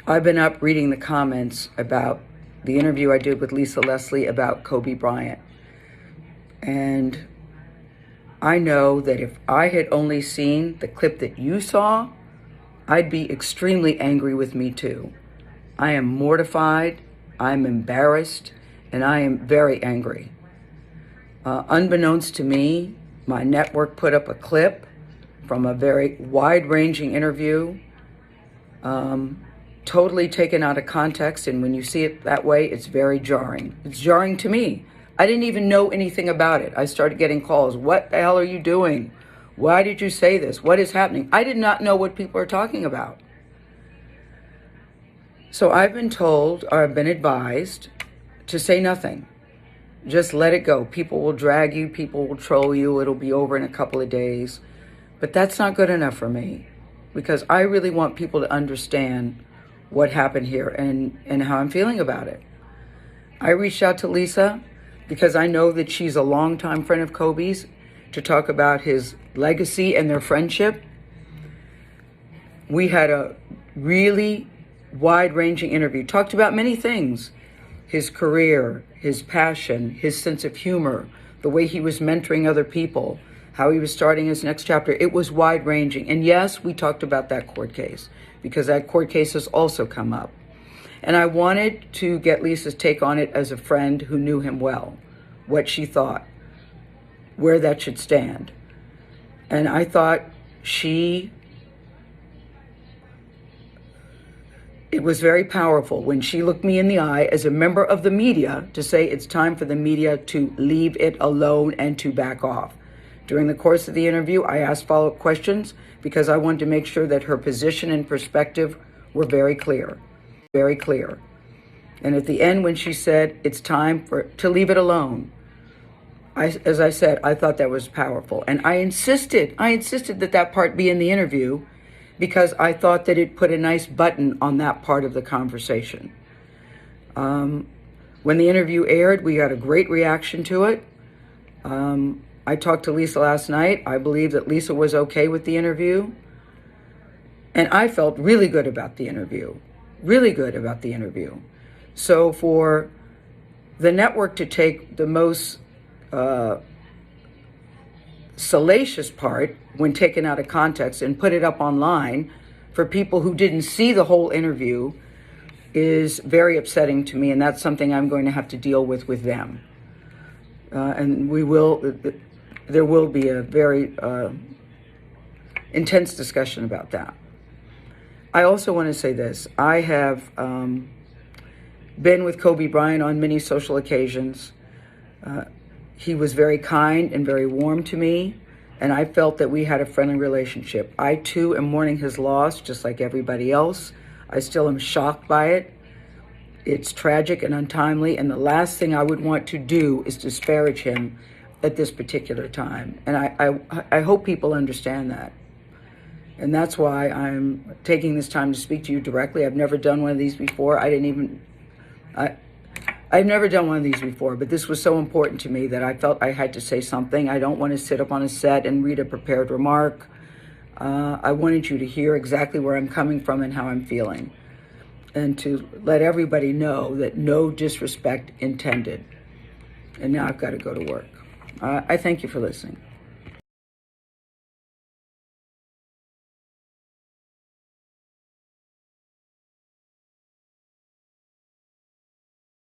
I've been up reading the comments about the interview I did with Lisa Leslie about Kobe Bryant. And I know that if I had only seen the clip that you saw, I'd be extremely angry with me too. I am mortified, I'm embarrassed, and I am very angry. Unbeknownst to me, my network put up a clip from a very wide-ranging interview, totally taken out of context, and when you see it that way, it's very jarring. It's jarring to me. I didn't even know anything about it. I started getting calls. What the hell are you doing? Why did you say this? What is happening? I did not know what people are talking about. So I've been told, or I've been advised, to say nothing. Just let it go. People will drag you. People will troll you. It'll be over in a couple of days. But that's not good enough for me, because I really want people to understand what happened here and how I'm feeling about it. I reached out to Lisa because I know that she's a longtime friend of Kobe's, to talk about his legacy and their friendship. We had a really wide-ranging interview, talked about many things: his career, his passion, his sense of humor, the way he was mentoring other people, how he was starting his next chapter. It was wide-ranging. And yes, we talked about that court case, because that court case has also come up. And I wanted to get Lisa's take on it as a friend who knew him well, what she thought, where that should stand. And I thought it was very powerful when she looked me in the eye as a member of the media to say it's time for the media to leave it alone and to back off. During the course of the interview, I asked follow-up questions because I wanted to make sure that her position and perspective were very clear, very clear. And at the end, when she said it's time to leave it alone, as I said, I thought that was powerful. And I insisted that that part be in the interview, because I thought that it put a nice button on that part of the conversation. When the interview aired, we got a great reaction to it. I talked to Lisa last night. I believe that Lisa was okay with the interview. And I felt really good about the interview, really good about the interview. So for the network to take the most salacious part, when taken out of context, and put it up online for people who didn't see the whole interview, is very upsetting to me, and that's something I'm going to have to deal with them. And there will be a very intense discussion about that. I also want to say this. I have been with Kobe Bryant on many social occasions. He was very kind and very warm to me, and I felt that we had a friendly relationship. I too am mourning his loss, just like everybody else. I still am shocked by it. It's tragic and untimely, and the last thing I would want to do is disparage him at this particular time. And I hope people understand that. And that's why I'm taking this time to speak to you directly. I've never done one of these before. I've never done one of these before, but this was so important to me that I felt I had to say something. I don't want to sit up on a set and read a prepared remark. I wanted you to hear exactly where I'm coming from and how I'm feeling, and to let everybody know that no disrespect intended. And now I've got to go to work. I thank you for listening.